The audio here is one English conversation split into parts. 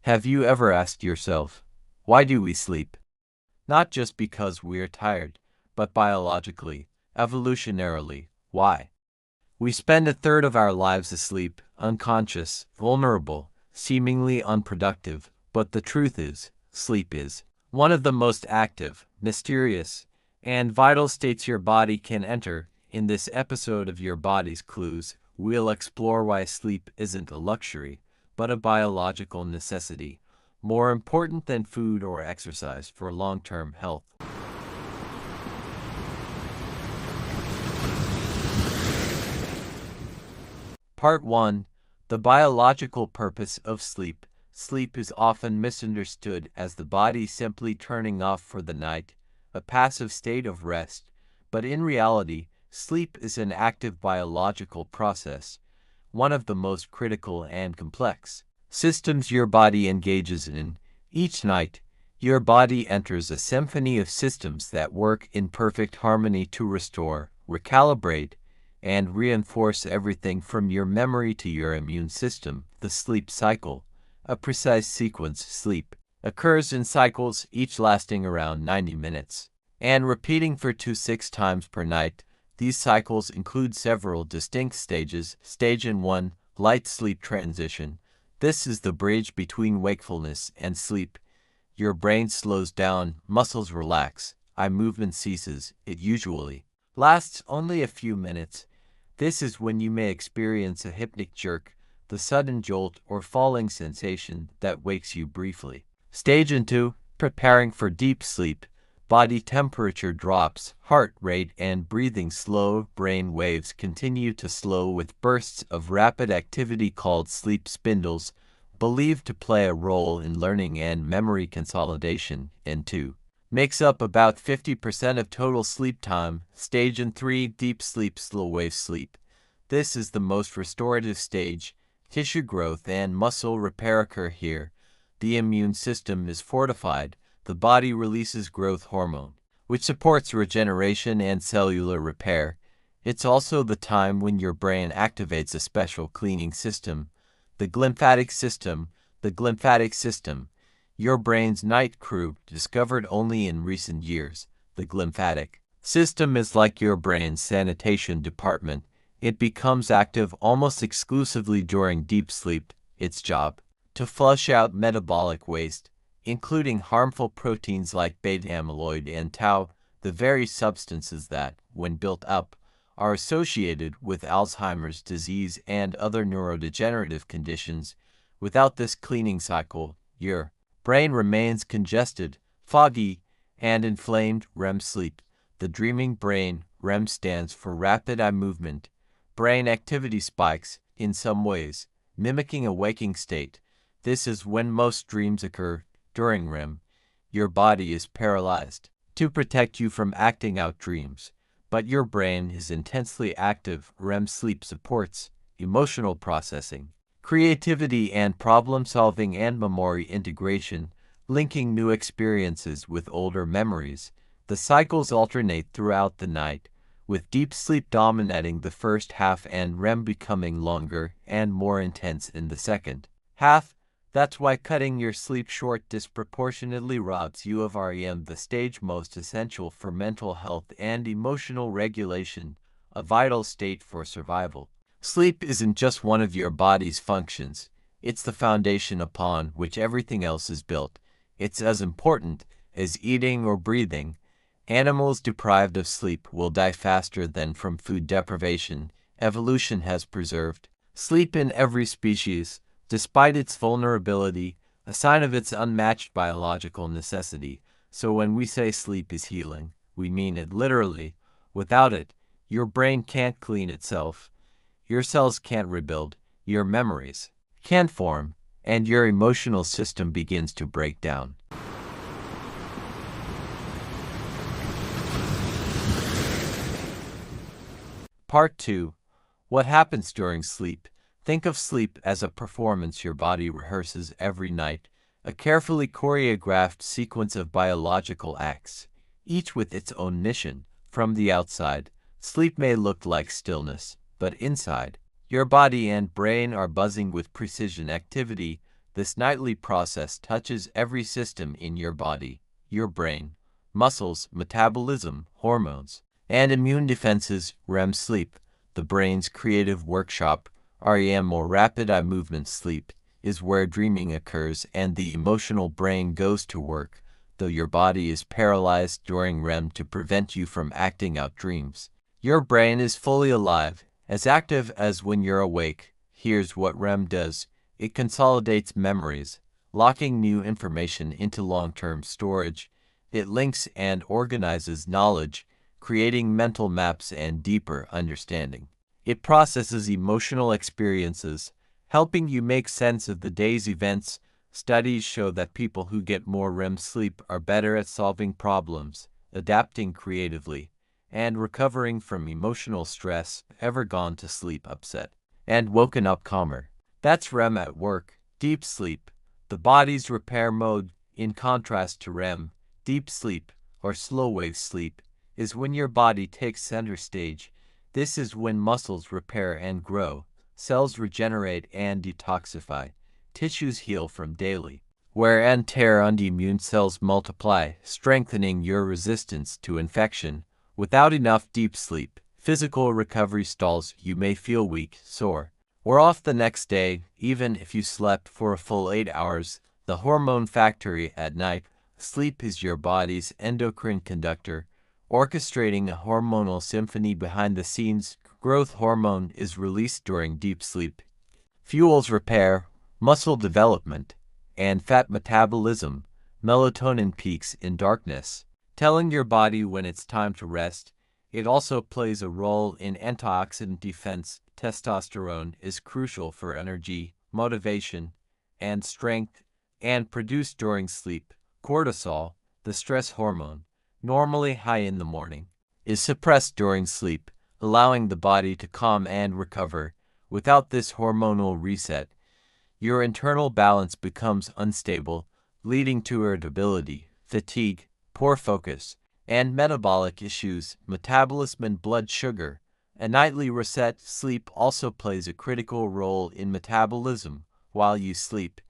Have you ever asked yourself, why do we sleep? Not just because we are tired, but biologically, evolutionarily, why? We spend a third of our lives asleep, unconscious, vulnerable, seemingly unproductive, but the truth is, sleep is one of the most active, mysterious, and vital states your body can enter. In this episode of Your Body's Clues, we'll explore why sleep isn't a luxury, but a biological necessity, more important than food or exercise for long-term health. Part 1. The biological purpose of sleep. Sleep is often misunderstood as the body simply turning off for the night, a passive state of rest, but in reality, sleep is an active biological process, one of the most critical and complex systems your body engages in. Each night, your body enters a symphony of systems that work in perfect harmony to restore, recalibrate, and reinforce everything from your memory to your immune system. The sleep cycle, a precise sequence. Sleep occurs in cycles, each lasting around 90 minutes, and repeating for 2 to 6 times per night. These cycles include several distinct stages. Stage 1, light sleep transition. This is the bridge between wakefulness and sleep. Your brain slows down, muscles relax, eye movement ceases. It usually lasts only a few minutes. This is when you may experience a hypnic jerk, the sudden jolt or falling sensation that wakes you briefly. Stage 2, preparing for deep sleep. Body temperature drops, heart rate and breathing slow, brain waves continue to slow with bursts of rapid activity called sleep spindles, believed to play a role in learning and memory consolidation. And 2 makes up about 50% of total sleep time. Stage 3, deep sleep, slow wave sleep. This is the most restorative stage. Tissue growth and muscle repair occur here. The immune system is fortified. The body releases growth hormone, which supports regeneration and cellular repair. It's also the time when your brain activates a special cleaning system, the glymphatic system. The glymphatic system, your brain's night crew, discovered only in recent years. The glymphatic system is like your brain's sanitation department. It becomes active almost exclusively during deep sleep. Its job, to flush out metabolic waste, including harmful proteins like beta amyloid and tau, the very substances that, when built up, are associated with Alzheimer's disease and other neurodegenerative conditions. Without this cleaning cycle, your brain remains congested, foggy, and inflamed. REM sleep. The dreaming brain. REM stands for rapid eye movement. Brain activity spikes, in some ways, mimicking a waking state. This is when most dreams occur. During REM, your body is paralyzed to protect you from acting out dreams, but your brain is intensely active. REM sleep supports emotional processing, creativity and problem-solving and memory integration, linking new experiences with older memories. The cycles alternate throughout the night, with deep sleep dominating the first half and REM becoming longer and more intense in the second half. That's why cutting your sleep short disproportionately robs you of REM, the stage most essential for mental health and emotional regulation, a vital state for survival. Sleep isn't just one of your body's functions, it's the foundation upon which everything else is built. It's as important as eating or breathing. Animals deprived of sleep will die faster than from food deprivation. Evolution has preserved sleep in every species, despite its vulnerability, a sign of its unmatched biological necessity. So when we say sleep is healing, we mean it literally. Without it, your brain can't clean itself, your cells can't rebuild, your memories can't form, and your emotional system begins to break down. Part 2. What happens during sleep? Think of sleep as a performance your body rehearses every night, a carefully choreographed sequence of biological acts, each with its own mission. From the outside, sleep may look like stillness, but inside, your body and brain are buzzing with precision activity. This nightly process touches every system in your body: your brain, muscles, metabolism, hormones, and immune defenses. REM sleep, the brain's creative workshop. REM, or rapid eye movement sleep, is where dreaming occurs and the emotional brain goes to work, though your body is paralyzed during REM to prevent you from acting out dreams. Your brain is fully alive, as active as when you're awake. Here's what REM does. It consolidates memories, locking new information into long-term storage. It links and organizes knowledge, creating mental maps and deeper understanding. It processes emotional experiences, helping you make sense of the day's events. Studies show that people who get more REM sleep are better at solving problems, adapting creatively, and recovering from emotional stress. Ever gone to sleep upset and woken up calmer? That's REM at work. Deep sleep, the body's repair mode. In contrast to REM, deep sleep, or slow-wave sleep, is when your body takes center stage. This is when muscles repair and grow, cells regenerate and detoxify, tissues heal from daily wear and tear, and immune cells multiply, strengthening your resistance to infection. Without enough deep sleep, physical recovery stalls. You may feel weak, sore, or off the next day, even if you slept for a full 8 hours. The hormone factory at night. Sleep is your body's endocrine conductor, orchestrating a hormonal symphony behind the scenes. Growth hormone is released during deep sleep, fuels repair, muscle development, and fat metabolism. Melatonin peaks in darkness, telling your body when it's time to rest. It also plays a role in antioxidant defense. Testosterone is crucial for energy, motivation, and strength, and produced during sleep. Cortisol, the stress hormone, normally high in the morning, is suppressed during sleep, allowing the body to calm and recover. Without this hormonal reset, your internal balance becomes unstable, leading to irritability, fatigue, poor focus, and metabolic issues. Metabolism and blood sugar. A nightly reset. Sleep also plays a critical role in metabolism. While you sleep,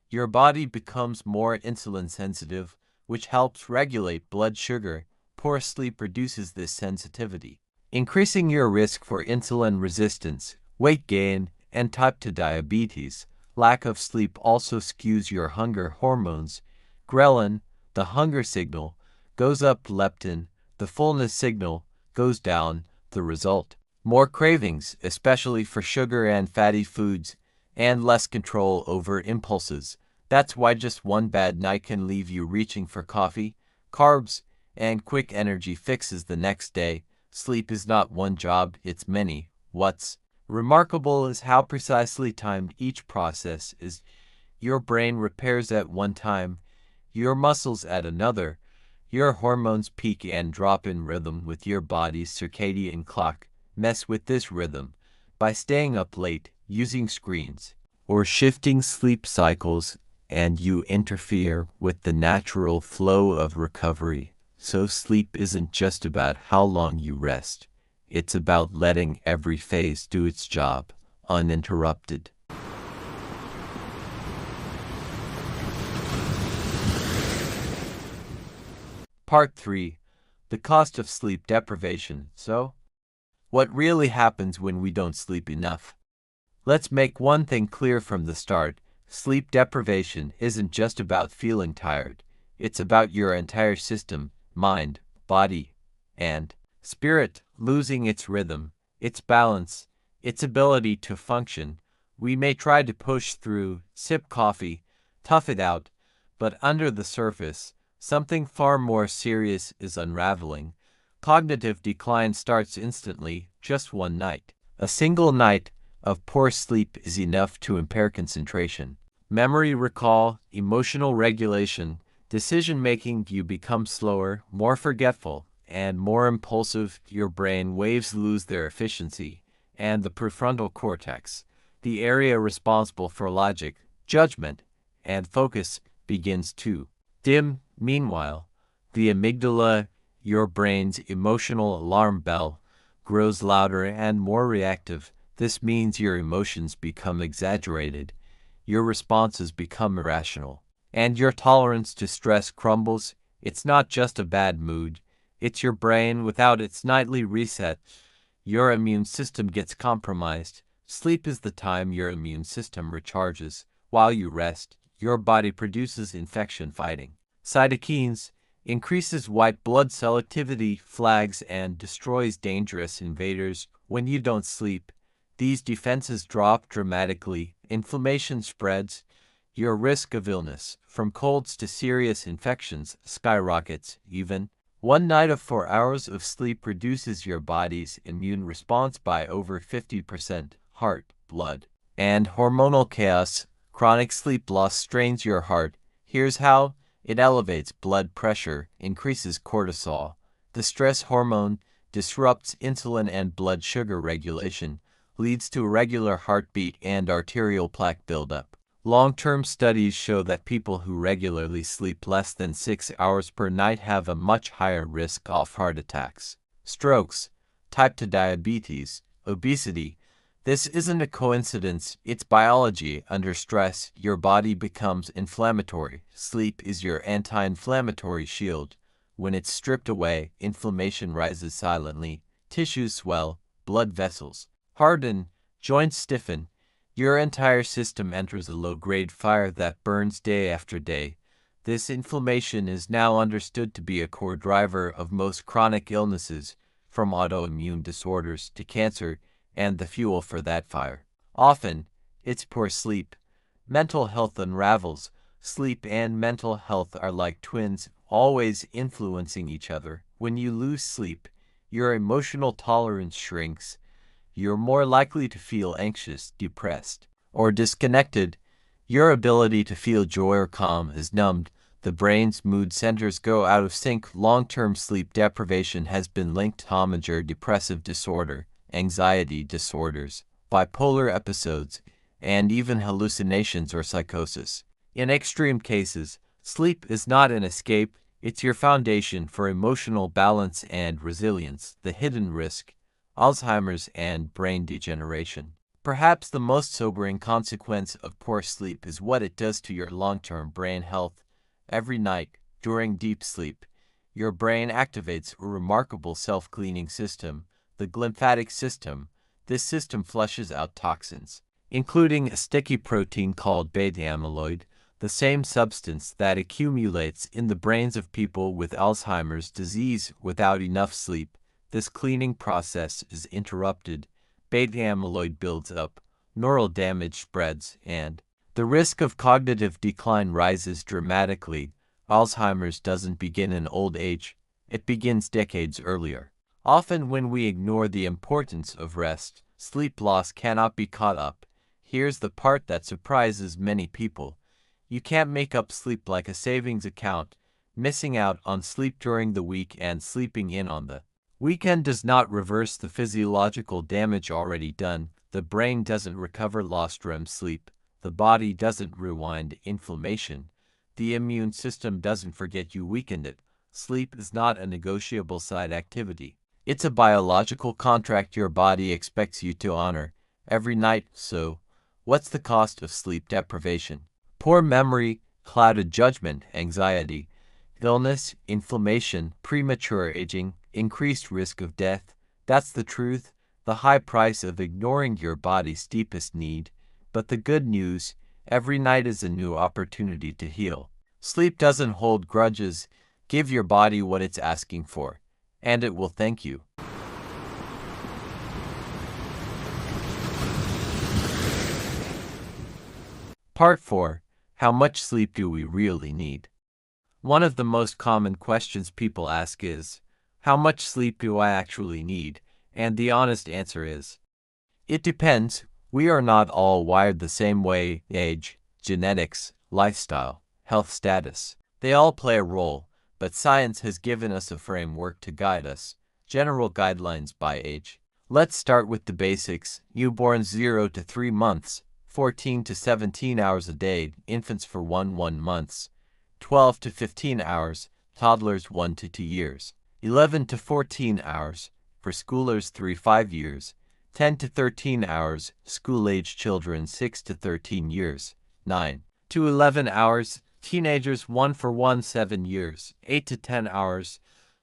your body becomes more insulin sensitive, which helps regulate blood sugar. Poor sleep reduces this sensitivity, increasing your risk for insulin resistance, weight gain, and type 2 diabetes. Lack of sleep also skews your hunger hormones. Ghrelin, the hunger signal, goes up. Leptin, the fullness signal, goes down. The result: more cravings, especially for sugar and fatty foods, and less control over impulses. That's why just one bad night can leave you reaching for coffee, carbs, and quick energy fixes the next day. Sleep is not one job, it's many. What's remarkable is how precisely timed each process is. Your brain repairs at one time, your muscles at another. Your hormones peak and drop in rhythm with your body's circadian clock. Mess with this rhythm by staying up late, using screens, or shifting sleep cycles, and you interfere with the natural flow of recovery. So sleep isn't just about how long you rest. It's about letting every phase do its job, uninterrupted. Part 3. The cost of sleep deprivation. So, what really happens when we don't sleep enough? Let's make one thing clear from the start. Sleep deprivation isn't just about feeling tired. It's about your entire system, mind, body, and spirit, losing its rhythm, its balance, its ability to function. We may try to push through, sip coffee, tough it out, but under the surface, something far more serious is unraveling. Cognitive decline starts instantly. Just one night, a single night of poor sleep is enough to impair concentration, memory recall, emotional regulation, decision-making. You become slower, more forgetful, and more impulsive. Your brain waves lose their efficiency, and the prefrontal cortex, the area responsible for logic, judgment, and focus, begins to dim. Meanwhile, the amygdala, your brain's emotional alarm bell, grows louder and more reactive. This means your emotions become exaggerated. your responses become irrational, and your tolerance to stress crumbles. It's not just a bad mood, it's your brain without its nightly reset. Your immune system gets compromised. Sleep is the time your immune system recharges. While you rest, your body produces infection-fighting cytokines, increases white blood cell activity, flags, and destroys dangerous invaders. When you don't sleep, these defenses drop dramatically, inflammation spreads, your risk of illness, from colds to serious infections, skyrockets. Even 1 night of 4 hours of sleep reduces your body's immune response by over 50%. Heart, blood, and hormonal chaos. Chronic sleep loss strains your heart. Here's how: it elevates blood pressure, increases cortisol, the stress hormone, disrupts insulin and blood sugar regulation, leads to irregular heartbeat and arterial plaque buildup. Long-term studies show that people who regularly sleep less than 6 hours per night have a much higher risk of heart attacks, strokes, type 2 diabetes, obesity. This isn't a coincidence, it's biology. Under stress, your body becomes inflammatory. Sleep is your anti-inflammatory shield. When it's stripped away, inflammation rises silently, tissues swell, blood vessels harden, joints stiffen. Your entire system enters a low-grade fire that burns day after day. This inflammation is now understood to be a core driver of most chronic illnesses, from autoimmune disorders to cancer, and the fuel for that fire. Often, it's poor sleep. Mental health unravels. Sleep and mental health are like twins, always influencing each other. When you lose sleep, your emotional tolerance shrinks. You're more likely to feel anxious, depressed, or disconnected. Your ability to feel joy or calm is numbed. The brain's mood centers go out of sync. Long-term sleep deprivation has been linked to major depressive disorder, anxiety disorders, bipolar episodes, and even hallucinations or psychosis. In extreme cases, sleep is not an escape, it's your foundation for emotional balance and resilience. The hidden risk: Alzheimer's and brain degeneration. Perhaps the most sobering consequence of poor sleep is what it does to your long-term brain health. Every night, during deep sleep, your brain activates a remarkable self-cleaning system, the glymphatic system. This system flushes out toxins, including a sticky protein called beta amyloid, the same substance that accumulates in the brains of people with Alzheimer's disease. Without enough sleep, this cleaning process is interrupted, beta amyloid builds up, neural damage spreads, and the risk of cognitive decline rises dramatically. Alzheimer's doesn't begin in old age, it begins decades earlier. Often when we ignore the importance of rest, sleep loss cannot be caught up. Here's the part that surprises many people: you can't make up sleep like a savings account. Missing out on sleep during the week and sleeping in on the weekend does not reverse the physiological damage already done. The brain doesn't recover lost REM sleep. The body doesn't rewind inflammation. The immune system doesn't forget you weakened it. Sleep is not a negotiable side activity. It's a biological contract your body expects you to honor every night. So, what's the cost of sleep deprivation? Poor memory, clouded judgment, anxiety, illness, inflammation, premature aging, increased risk of death. That's the truth, the high price of ignoring your body's deepest need. But the good news: every night is a new opportunity to heal. Sleep doesn't hold grudges. Give your body what it's asking for, and it will thank you. Part 4. How much sleep do we really need? One of the most common questions people ask is, how much sleep do I actually need? And the honest answer is, it depends. We are not all wired the same way. Age, genetics, lifestyle, health status, they all play a role, but science has given us a framework to guide us. General guidelines by age. Let's start with the basics. Newborns 0 to 3 months, 14 to 17 hours a day. Infants for 1 months, 12 to 15 hours. Toddlers 1 to 2 years, 11 to 14 hours. For schoolers 3-5 years, 10 to 13 hours. School-age children 6 to 13 years, 9 to 11 hours, teenagers 1 for 1 7 years, 8 to 10 hours,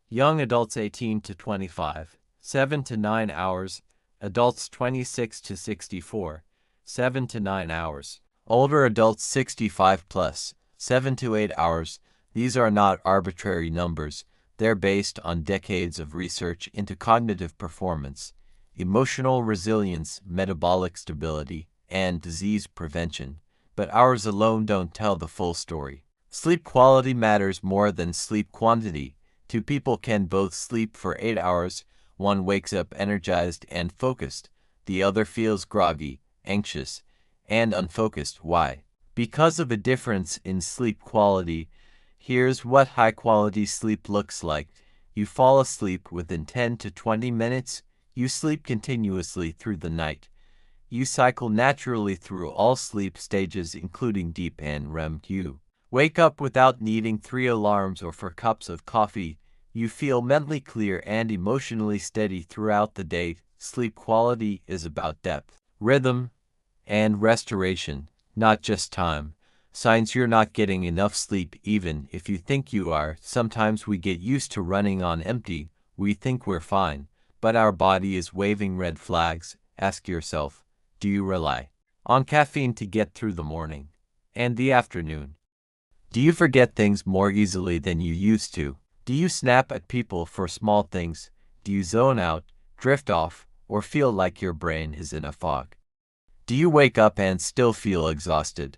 young adults 18 to 25, 7 to 9 hours, adults 26 to 64, 7 to 9 hours, older adults 65 plus, 7 to 8 hours. These are not arbitrary numbers. They're based on decades of research into cognitive performance, emotional resilience, metabolic stability, and disease prevention. But hours alone don't tell the full story. Sleep quality matters more than sleep quantity. Two people can both sleep for 8 hours. One wakes up energized and focused. The other feels groggy, anxious, and unfocused. Why? Because of a difference in sleep quality. Here's what high-quality sleep looks like. You fall asleep within 10 to 20 minutes. You sleep continuously through the night. You cycle naturally through all sleep stages, including deep and REM. You wake up without needing 3 alarms or 4 cups of coffee. You feel mentally clear and emotionally steady throughout the day. Sleep quality is about depth, rhythm, and restoration, not just time. Signs you're not getting enough sleep even if you think you are. Sometimes we get used to running on empty. We think we're fine, but our body is waving red flags. Ask yourself, do you rely on caffeine to get through the morning and the afternoon? Do you forget things more easily than you used to? Do you snap at people for small things? Do you zone out, drift off, or feel like your brain is in a fog? Do you wake up and still feel exhausted?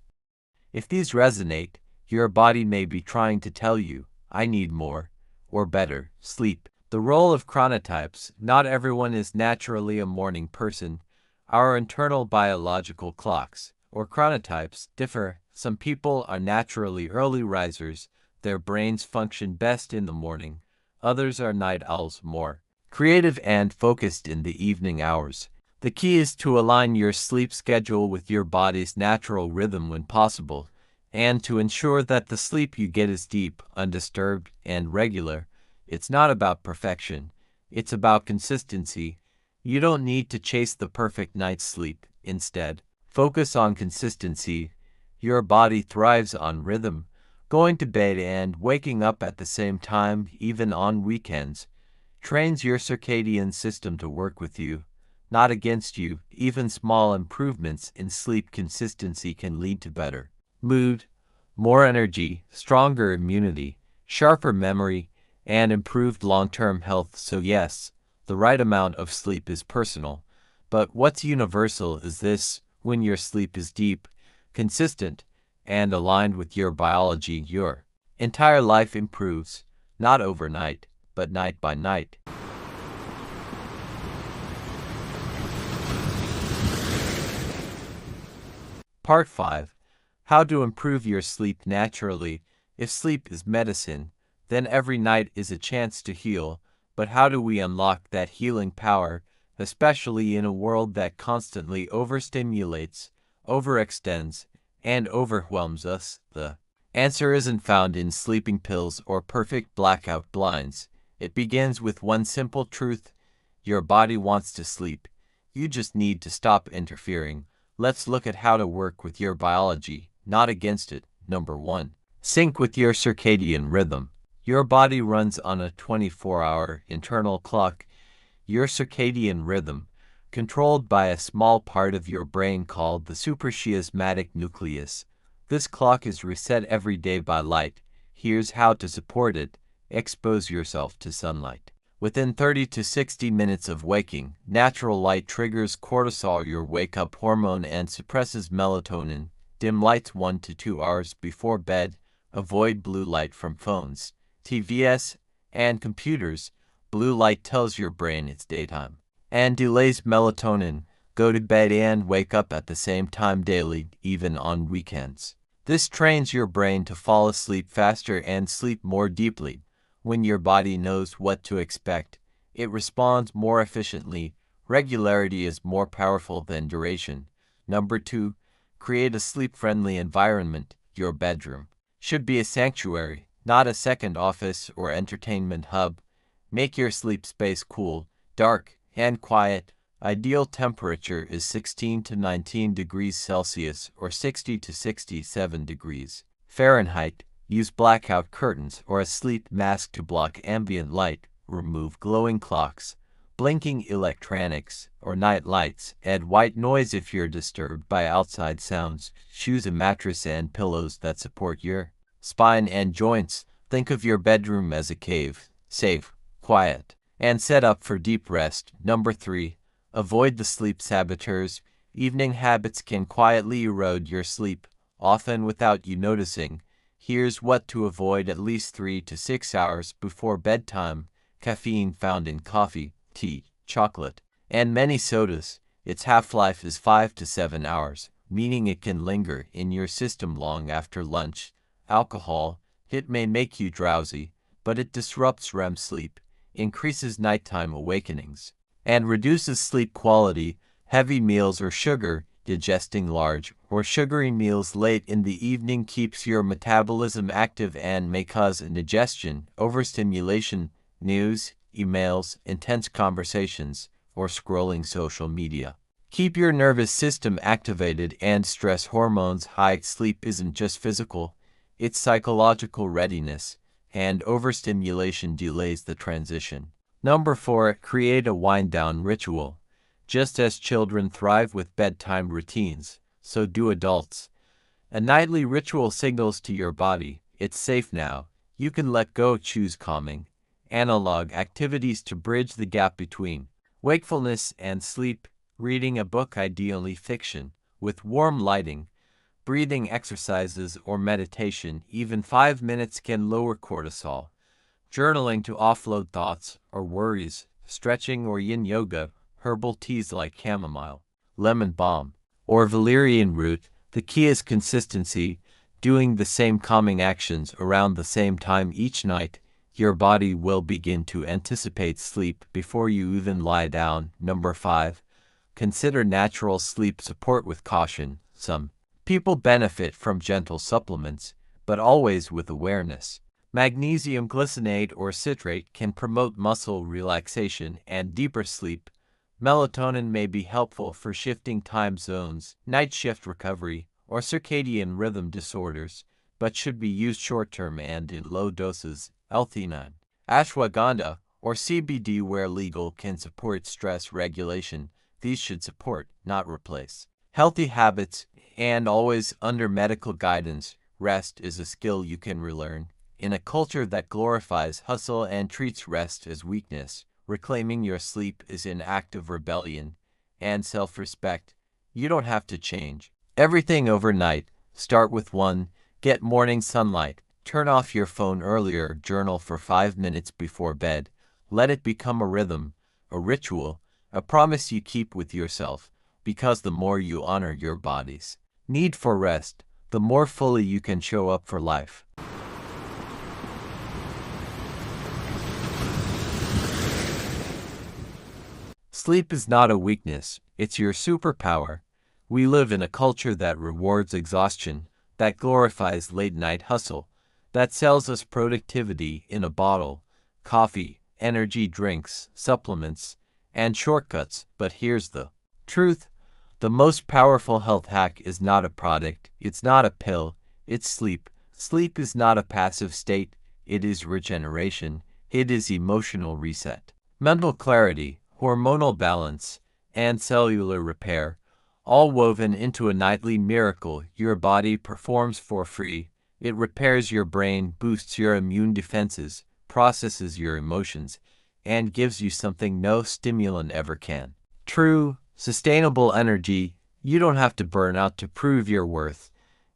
If these resonate, your body may be trying to tell you, I need more, or better, sleep. The role of chronotypes. Not everyone is naturally a morning person. Our internal biological clocks, or chronotypes, differ. Some people are naturally early risers. Their brains function best in the morning. Others are night owls, more creative and focused in the evening hours. The key is to align your sleep schedule with your body's natural rhythm when possible, and to ensure that the sleep you get is deep, undisturbed, and regular. It's not about perfection. It's about consistency. You don't need to chase the perfect night's sleep. Instead, focus on consistency. Your body thrives on rhythm. Going to bed and waking up at the same time, even on weekends, trains your circadian system to work with you, not against you. Even small improvements in sleep consistency can lead to better mood, more energy, stronger immunity, sharper memory, and improved long-term health. So yes, the right amount of sleep is personal, but what's universal is this: when your sleep is deep, consistent, and aligned with your biology, your entire life improves, not overnight, but night by night. Part 5. How to improve your sleep naturally. If sleep is medicine, then every night is a chance to heal. But how do we unlock that healing power, especially in a world that constantly overstimulates, overextends, and overwhelms us? The answer isn't found in sleeping pills or perfect blackout blinds. It begins with one simple truth: your body wants to sleep. You just need to stop interfering. Let's look at how to work with your biology, not against it. Number 1. Sync with your circadian rhythm. Your body runs on a 24-hour internal clock. Your circadian rhythm, controlled by a small part of your brain called the suprachiasmatic nucleus. This clock is reset every day by light. Here's how to support it. Expose yourself to sunlight. Within 30 to 60 minutes of waking, natural light triggers cortisol, your wake-up hormone, and suppresses melatonin. Dim lights 1 to 2 hours before bed. Avoid blue light from phones, TVs, and computers. Blue light tells your brain it's daytime and delays melatonin. Go to bed and wake up at the same time daily, even on weekends. This trains your brain to fall asleep faster and sleep more deeply. When your body knows what to expect, it responds more efficiently. Regularity is more powerful than duration. Number 2. Create a sleep-friendly environment. Your bedroom should be a sanctuary, not a second office or entertainment hub. Make your sleep space cool, dark, and quiet. Ideal temperature is 16 to 19 degrees Celsius or 60 to 67 degrees Fahrenheit. Use blackout curtains or a sleep mask to block ambient light. Remove glowing clocks, blinking electronics, or night lights. Add white noise if you're disturbed by outside sounds. Choose a mattress and pillows that support your spine and joints. Think of your bedroom as a cave, safe, quiet, and set up for deep rest. Number 3. Avoid the sleep saboteurs. Evening habits can quietly erode your sleep, often without you noticing. Here's what to avoid at least 3 to 6 hours before bedtime. Caffeine found in coffee, tea, chocolate, and many sodas. Its half-life is 5 to 7 hours, meaning it can linger in your system long after lunch. Alcohol. It may make you drowsy, but it disrupts REM sleep, increases nighttime awakenings, and reduces sleep quality. Heavy meals or sugar. Digesting large or sugary meals late in the evening keeps your metabolism active and may cause indigestion. Overstimulation. News, emails, intense conversations, or scrolling social media keep your nervous system activated and stress hormones high. Sleep isn't just physical, it's psychological readiness, and overstimulation delays the transition. Number 4. Create a wind-down ritual. Just as children thrive with bedtime routines, so do adults. A nightly ritual signals to your body, it's safe now. You can let go. Choose calming, analog activities to bridge the gap between wakefulness and sleep. Reading a book, ideally fiction, with warm lighting, breathing exercises or meditation. Even 5 minutes can lower cortisol. Journaling to offload thoughts or worries. Stretching or yin yoga. Herbal teas like chamomile, lemon balm, or valerian root. The key is consistency, doing the same calming actions around the same time each night. Your body will begin to anticipate sleep before you even lie down. Number 5. Consider natural sleep support with caution. Some people benefit from gentle supplements, but always with awareness. Magnesium glycinate or citrate can promote muscle relaxation and deeper sleep. Melatonin may be helpful for shifting time zones, night shift recovery, or circadian rhythm disorders, but should be used short-term and in low doses. L-theanine, ashwagandha, or CBD where legal can support stress regulation. These should support, not replace, healthy habits, and always under medical guidance. Rest is a skill you can relearn. In a culture that glorifies hustle and treats rest as weakness, reclaiming your sleep is an act of rebellion and self-respect. You don't have to change everything overnight. Start with 1. Get morning sunlight. Turn off your phone earlier. Journal for 5 minutes before bed. Let it become a rhythm, a ritual, a promise you keep with yourself, because the more you honor your body's need for rest, the more fully you can show up for life. Sleep is not a weakness, it's your superpower. We live in a culture that rewards exhaustion, that glorifies late-night hustle, that sells us productivity in a bottle, coffee, energy drinks, supplements, and shortcuts. But here's the truth. The most powerful health hack is not a product, it's not a pill, it's sleep. Sleep is not a passive state, it is regeneration, it is emotional reset, mental clarity, hormonal balance, and cellular repair, all woven into a nightly miracle your body performs for free. It repairs your brain, boosts your immune defenses, processes your emotions, and gives you something no stimulant ever can. True, sustainable energy. You don't have to burn out to prove your worth.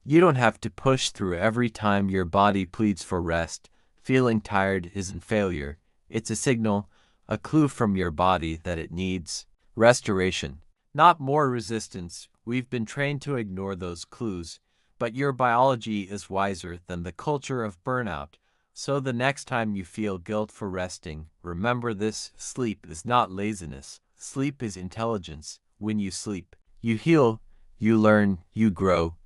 You don't have to push through every time your body pleads for rest. Feeling tired isn't failure. It's a signal, a clue from your body that it needs restoration, not more resistance. We've been trained to ignore those clues, but your biology is wiser than the culture of burnout. So the next time you feel guilt for resting, remember this: sleep is not laziness. Sleep is intelligence. When you sleep, you heal, you learn, you grow,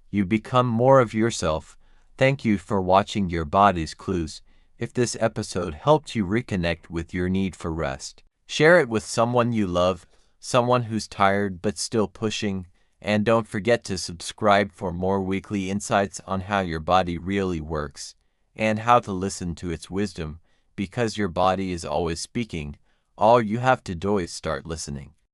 you become more of yourself. Thank you for watching Your Body's Clues. If this episode helped you reconnect with your need for rest, share it with someone you love. someone who's tired but still pushing. And don't forget to subscribe for more weekly insights on how your body really works and how to listen to its wisdom, because your body is always speaking. All you have to do is start listening.